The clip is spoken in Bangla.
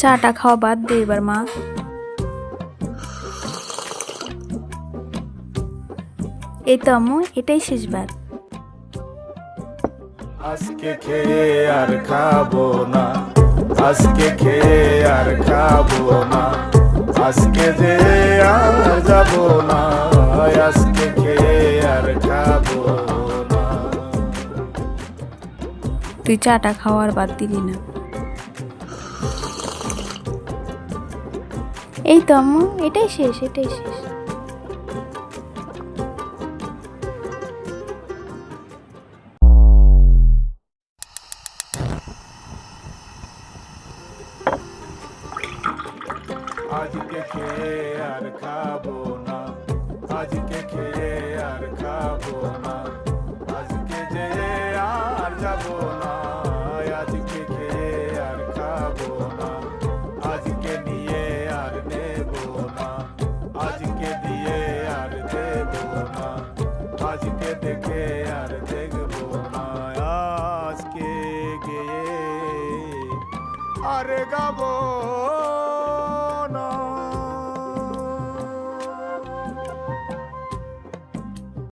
চাটা খাওয়া বাদ দে এবার মা। এই তো আম্মু, এটাই শেষবার। আজকে খেয়ে আর খাবো না, আজকে খেয়ে আর খাবো না, আজকে যে আর যাবো না, আজকে খেয়ে আর খাবো না। তুই চাটা খাওয়ার বাদ দিলি না। এই তো আম্মু, এটাই শেষ, এটাই শেষ। আজকে খেয়ে আর খাবো না, আজকে খেয়ে আর খাবো না, আজকে যে আর যাবো না, আজকে খেয়ে আর খাবো না, আজকে নিয়ে আর নেবো না, আজকে দিয়ে আর দেবো না, আজকে দেখে আর দেখবো না, আজকে গিয়ে আর গাবো